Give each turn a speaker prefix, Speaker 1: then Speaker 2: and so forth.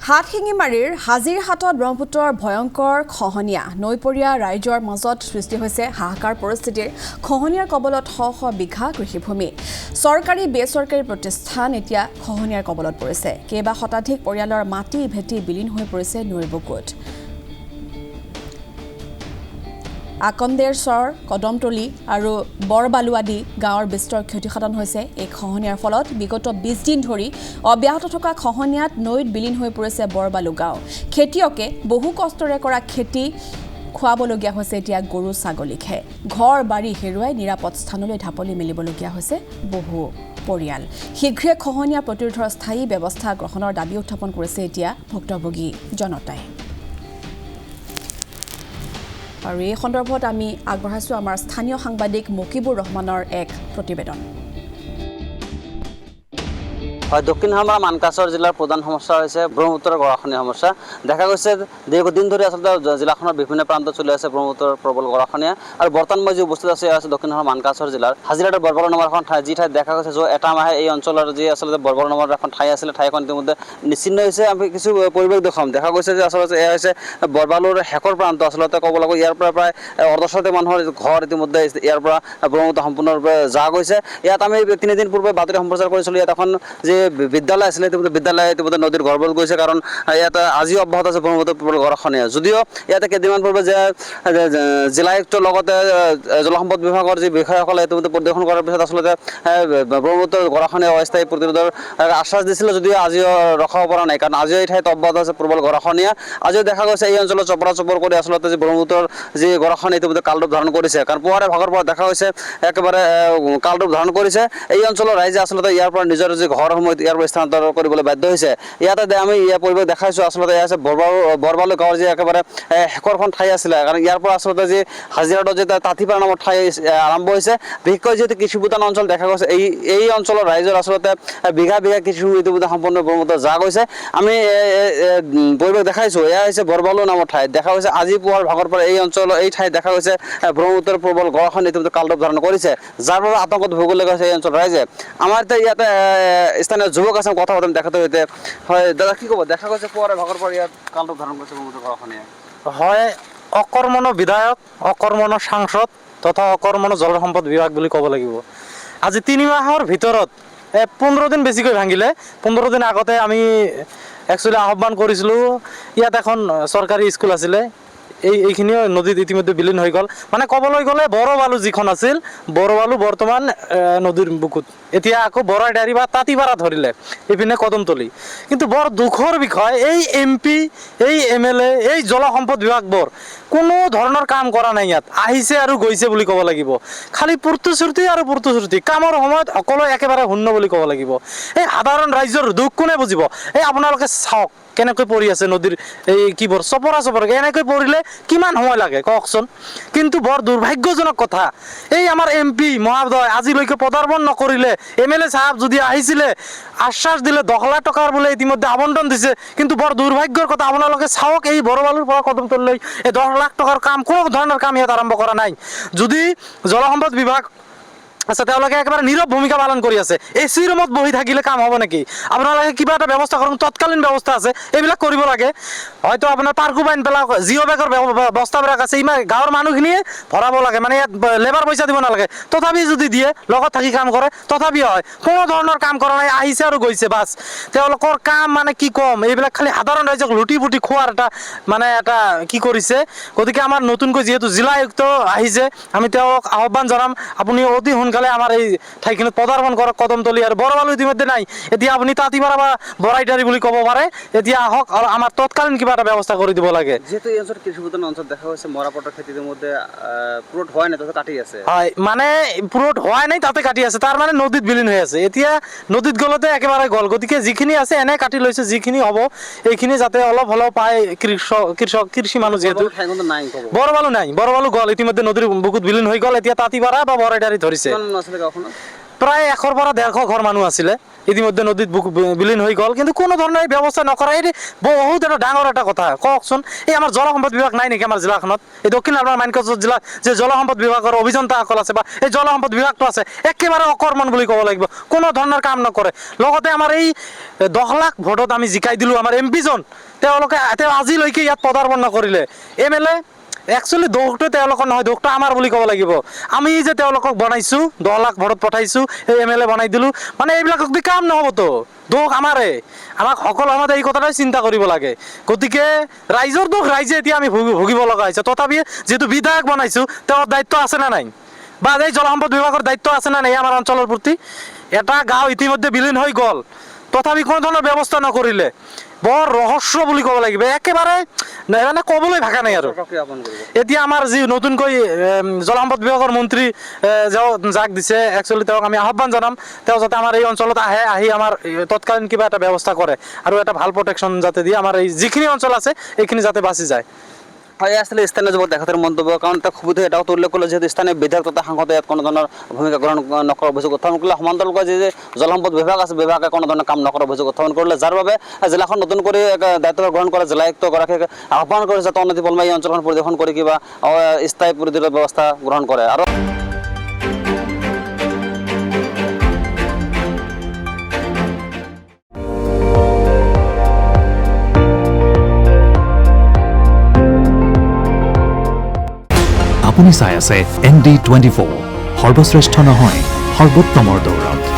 Speaker 1: হাতশিঙিমাৰীৰ হাজিৰহাটত ব্ৰহ্মপুত্ৰৰ ভয়ংকৰ খহনীয়া নৈপৰীয়া ৰাইজৰ মাজত সৃষ্টি হৈছে হাহাকাৰ পৰিস্থিতিৰ খহনীয়াৰ কবলত শ শ বিঘা কৃষিভূমি চৰকাৰী বেচৰকাৰী প্ৰতিষ্ঠান এতিয়া খহনীয়াৰ কবলত পৰিছে কেইবা শতাধিক পৰিয়ালৰ মাটি ভেটি বিলীন হৈ পৰিছে নৈৰ বুকুত আকন্দেশ্বৰ কদমতলী আৰু বৰবালু আদি গাঁৱৰ বিস্তৰ ক্ষতিসাধন হৈছে এই খহনীয়াৰ ফলত বিগত 20 দিন ধৰি অব্যাহত থকা খহনীয়াত নৈত বিলীন হৈ পৰিছে বৰবালু গাঁও খেতিয়কে বহু কষ্টৰে কৰা খেতি খোৱাবলগীয়া হৈছে এতিয়া গৰু ছাগলীকহে ঘৰ বাৰী হেৰুৱাই নিৰাপদ স্থানলৈ ঢাপলি মেলিবলগীয়া হৈছে বহু পৰিয়াল শীঘ্ৰে খহনীয়া প্ৰতিৰোধৰ স্থায়ী ব্যৱস্থা গ্ৰহণৰ দাবী উত্থাপন কৰিছে এতিয়া ভুক্তভোগী জনতাই আৰু এই সন্দৰ্ভত আমি আগবঢ়াইছো আমাৰ স্থানীয় সাংবাদিক মুকিবুৰ ৰহমানৰ এক প্ৰতিবেদন
Speaker 2: দক্ষিণ হামাৰ মানকাছৰ জিলাৰ প্ৰধান সমস্যা হৈছে ব্ৰহ্মপুত্ৰৰ গৰাখহনীয়া সমস্যা দেখা গৈছে দীৰ্ঘদিন ধৰি আচলতে জিলাখনৰ বিভিন্ন প্ৰান্তত চলি আছে ব্ৰহ্মপুত্ৰৰ প্ৰবল গৰাখহনীয়া আৰু বৰ্তমান মই যি উপস্থিত আছে দক্ষিণ হামাৰ মানকাছৰ জিলাৰ হাজিৰাটৰ বৰবালু নামৰ এখন ঠাই যি ঠাইত দেখা গৈছে যে এটা মাহে এই অঞ্চলৰ যি আচলতে বৰবালু নামৰ এখন ঠাই আছিলে ঠাইখন ইতিমধ্যে নিশ্চিন্ন হৈছে আমি কিছু পৰিৱেশ দেখাম দেখা গৈছে যে আচলতে এয়া হৈছে বৰবালুৰ শেষৰ প্ৰান্ত আচলতে ক'ব লাগিব ইয়াৰ পৰা প্ৰায় অৰ্ধশত মানুহৰ ঘৰ ইতিমধ্যে ইয়াৰ পৰা ব্ৰহ্মপুত্ৰ সম্পূৰ্ণৰূপে যা গৈছে ইয়াত আমি 3 দিন পূৰ্বে বাতৰি সম্প্ৰচাৰ কৰিছিলোঁ ইয়াত এখন যে বিদ্যালয় আছিলে বিদ্যালয় ইতিমধ্যে নদীৰ গৰ্ভত গৈছে কাৰণ ইয়াত আজিও অব্যাহত আছে ব্ৰহ্মপুত্ৰৰ গৰাখহনীয়া যদিও ইয়াতে কেইদিনমান পূৰ্বে যে জিলা আয়ুক্তৰ লগতে জলসম্পদ বিভাগৰ যি বিষয়াসকলে ইতিমধ্যে পৰিদৰ্শন কৰাৰ পিছত আচলতে ব্ৰহ্মপুত্ৰৰ গৰাখহনীয়া অস্থায়ী প্ৰতিৰোধৰ আশ্বাস দিছিলে যদিও আজিও ৰখাব পৰা নাই কাৰণ আজিও এই ঠাইত অব্যাহত আছে প্ৰবল গৰাখহনীয়া আজিও দেখা গৈছে এই অঞ্চলত চপৰা চপৰ কৰি আচলতে যি ব্ৰহ্মপুত্ৰৰ যি গৰাখহনীয়া ইতিমধ্যে কালৰূপ ধাৰণ কৰিছে কাৰণ পুৱাৰে ভাগৰ পৰা দেখা গৈছে একেবাৰে কালৰূপ ধাৰণ কৰিছে এই অঞ্চলৰ ৰাইজে আচলতে ইয়াৰ পৰা নিজৰ যি ঘৰসমূহ ইয়াৰ পৰা স্থানান্তৰ কৰিবলৈ বাধ্য হৈছে ইয়াতে আমি ইয়াৰ পৰিৱেশ দেখাইছোঁ আচলতে এয়া আছে বৰবালু গাঁৱৰ যি একেবাৰে শেষৰখন ঠাই আছিলে কাৰণ ইয়াৰ পৰা আচলতে যি হাজিৰাটত যে তাঁতিপাৰা নামৰ ঠাই আৰম্ভ হৈছে বিশেষকৈ যিহেতু কৃষিপ্ৰধান অঞ্চল দেখা গৈছে এই অঞ্চলৰ ৰাইজৰ আচলতে বিঘা বিঘা কৃষিভূমি ইতিমধ্যে সম্পূৰ্ণ ব্ৰহ্মপুত্ৰ যা গৈছে আমি পৰিৱেশ দেখাইছোঁ এয়া হৈছে বৰবালু নামৰ ঠাইত দেখা গৈছে আজি পুৱাৰ ভাগৰ পৰা এই অঞ্চলৰ এই ঠাইত দেখা গৈছে ব্ৰহ্মপুত্ৰৰ প্ৰবল গৰাখহনীয়া ইতিমধ্যে কালৰূপ ধাৰণ কৰিছে যাৰ বাবে আতংকত ভুগিবলগীয়া হৈছে এই অঞ্চলৰ ৰাইজে আমাৰ ইয়াতে স্থানীয় যুৱক আছে কথা পাতিম দেখাতে হইতে হয় দাদা কি ক'ব দেখা গৈছে পুৱাৰে ভাগৰ পৰা ইয়াত কালৰূপ ধাৰণ কৰিছে ব্ৰহ্মপুত্ৰ গৰাখহনীয়া
Speaker 3: হয় অকৰ্মণ বিধায়ক অকৰ্মণ সাংসদ তথা অকৰ্মণ জলসম্পদ বিভাগ বুলি ক'ব লাগিব আজি 3 মাহৰ ভিতৰত 15 দিন বেছিকৈ ভাঙিলে 15 দিন আগতে আমি একচুৱেলি আহ্বান কৰিছিলোঁ ইয়াত এখন চৰকাৰী স্কুল আছিলে এইখিনিও নদীত ইতিমধ্যে বিলীন হৈ গ'ল মানে ক'বলৈ গ'লে বৰবালু যিখন আছিল বৰবালু বৰ্তমান নদীৰ বুকুত এতিয়া আকৌ বৰাইদাৰি বা তাঁতিপাৰা ধৰিলে ইপিনে কদমতলী কিন্তু বৰ দুখৰ বিষয় এই MP এই MLA এই জলসম্পদ বিভাগবোৰ কোনো ধৰণৰ কাম কৰা নাই ইয়াত আহিছে আৰু গৈছে বুলি ক'ব লাগিব খালি প্ৰতিশ্ৰুতি কামৰ সময়ত সকলো একেবাৰে শূন্য বুলি ক'ব লাগিব এই সাধাৰণ ৰাইজৰ দুখ কোনে বুজিব এই আপোনালোকে চাওক কেনেকৈ পৰি আছে নদীৰ এই কিবোৰ চপৰা এনেকৈ পৰিলে কিমান সময় লাগে কওকচোন কিন্তু বৰ দুৰ্ভাগ্যজনক কথা এই আমাৰ MP মহোদয় আজিলৈকে পদাৰ্পণ নকৰিলে MLA সাহেব যদি আহিছিলে আশ্বাস দিলে 10 লাখ টকাৰ বোলে ইতিমধ্যে আবণ্টন দিছে কিন্তু বৰ দুৰ্ভাগ্যৰ কথা আপোনালোকে চাওক এই বৰবালুৰ পৰা কদমতলীলৈ এই 10 লাখ টকাৰ কাম কোনো ধৰণৰ কাম ইয়াত আৰম্ভ কৰা নাই যদি জলসম্পদ বিভাগ আচ্ছা তেওঁলোকে একেবাৰে নীৰৱ ভূমিকা পালন কৰি আছে AC ৰুমত বহি থাকিলে কাম হ'ব নেকি আপোনালোকে কিবা এটা ব্যৱস্থা কৰক তৎকালীন ব্যৱস্থা আছে এইবিলাক কৰিব লাগে হয়তো আপোনাৰ পাৰ্কো বাইন পেলাওক জিঅ' বেগৰ ব্যৱস্থাবিলাক আছে ইমান গাঁৱৰ মানুহখিনিয়ে ভৰাব লাগে মানে ইয়াত লেবাৰ পইচা দিব নালাগে তথাপি যদি দিয়ে লগত থাকি কাম কৰে তথাপি হয় কোনো ধৰণৰ কাম কৰা নাই আহিছে আৰু গৈছে বাছ তেওঁলোকৰ কাম মানে কি কম এইবিলাক খালি সাধাৰণ ৰাইজক লুটি পুটি খোৱাৰ এটা মানে এটা কি কৰিছে গতিকে আমাৰ নতুনকৈ যিহেতু জিলা আয়ুক্ত আহিছে আমি তেওঁক আহ্বান জনাম আপুনি অতি সোনকালে আমাৰ এই ঠাইখিনিত পদাৰ্পণ কৰক কদমতলী আৰু বৰবালু ইতিমধ্যে নাই এতিয়া আপুনি তাঁতিপাৰা বা বৰাইদাৰি বুলি ক'ব পাৰে এতিয়া আহক আৰু আমাৰ তৎকালীন কিবা এটা ব্যৱস্থা কৰি দিব লাগে
Speaker 2: যেহেতু এই অঞ্চলত কৃষিপ্ৰধান অঞ্চল দেখা গৈছে মৰাপাটৰ খেতিৰ মধ্যে পুরোট হয় না তাতে কাটি আছে
Speaker 3: হয় মানে পুরোট হয় নাই তাতে কাটি আছে তার মানে নদীত বিলীন হৈ আছে এতিয়া নদীত গলতে একেবাৰে গল গতিকে যিখিনি আছে এনে কাটি লৈছে যিখিনি হ'ব এইখিনি যাতে অলপ হলেও পায় কৃষি মানুহ যেহেতু বৰবালু নাই বৰবালু গল ইতিমধ্যে নদীৰ বুকুত বিলীন হৈ গল এতিয়া তাঁতিপাৰা বা বৰাইদাৰি ধৰিছে প্ৰায় 100 পৰা 150 ঘৰ মানুহ আছিলে ইতিমধ্যে নদীত বিলীন হৈ গ'ল কিন্তু কোনো ধৰণৰ এই ব্যৱস্থা নকৰা এই বহুত এটা ডাঙৰ এটা কথা কওকচোন এই আমাৰ জলসম্পদ বিভাগ নাই নেকি আমাৰ জিলাখনত এই দক্ষিণ আলমাৰ মানকাছৰ জিলা যে জলসম্পদ বিভাগৰ অভিযন্তাসকল আছে বা এই জলসম্পদ বিভাগটো আছে একেবাৰে অকৰ্মণ বুলি ক'ব লাগিব কোনো ধৰণৰ কাম নকৰে লগতে আমাৰ এই 10 লাখ ভোটত আমি জিকাই দিলোঁ আমাৰ এমপিজন তেওঁ আজিলৈকে ইয়াত পদাৰ্পণ নকৰিলে MLA একচুৱেলি দোষটো তেওঁলোকৰ নহয় দোষটো আমাৰ বুলি ক'ব লাগিব আমি যে তেওঁলোকক বনাইছোঁ 10 লাখ ভোটত পঠাইছোঁ এই MLA বনাই দিলোঁ মানে এইবিলাকক দি কাম নহ'বতো দোষ আমাৰে আমাক সকলো সময়তে এই কথাটাই চিন্তা কৰিব লাগে গতিকে ৰাইজৰ দোষ ৰাইজে এতিয়া আমি ভুগিব লগা হৈছে তথাপি যিহেতু বিধায়ক বনাইছোঁ তেওঁৰ দায়িত্ব আছে নে নাই বা এই জলসম্পদ বিভাগৰ দায়িত্ব আছে নে নাই আমাৰ অঞ্চলৰ প্ৰতি এটা গাঁও ইতিমধ্যে বিলীন হৈ গ'ল তথাপি কোনো ধৰণৰ ব্যৱস্থা নকৰিলে বৰ ৰহস্য বুলি ক'ব লাগিব একেবাৰে মানে ক'বলৈ ভাষা নাই আৰু এতিয়া আমাৰ যি নতুনকৈ জলসম্পদ বিভাগৰ মন্ত্ৰী যাক দিছে একচুৱেলি তেওঁক আমি আহ্বান জনাম তেওঁ যাতে আমাৰ এই অঞ্চলত আহি আমাৰ তৎকালীন কিবা এটা ব্যৱস্থা কৰে আৰু এটা ভাল প্ৰটেকশ্যন যাতে দিয়ে আমাৰ এই যিখিনি অঞ্চল আছে এইখিনি যাতে বাচি যায়
Speaker 2: হয় আসলে স্থানীয় যুবক দেখাতের মন্তব্য কারণ এটা খুবই এটাও তো উল্লেখ করলো যেহেতু স্থানীয় বিধায়ক তথা সাংসদে ইয়াত কোনো ধরনের ভূমিকা গ্রহণ নকরার অভিযোগ উত্থাপন করলে সমান্তরালকৈ যে জলসম্পদ বিভাগ আছে বিভাগে কোনো ধরনের কাম নকরার অভিযোগ উত্থাপন করলে যার বাবে জেলাখন নতুন করে দায়িত্ব গ্রহণ করে জেলা আয়ুক্তগৰাকীক আহ্বান করে যাতে অনতি পলমে এই অঞ্চলখন পরিদর্শন করে কিবা স্থায়ী পরিদর্শন ব্যবস্থা গ্রহণ করে আর
Speaker 4: আপুনি চাই আছে ND24 সৰ্বশ্ৰেষ্ঠ নহয় সৰ্বোত্তমৰ দৌৰত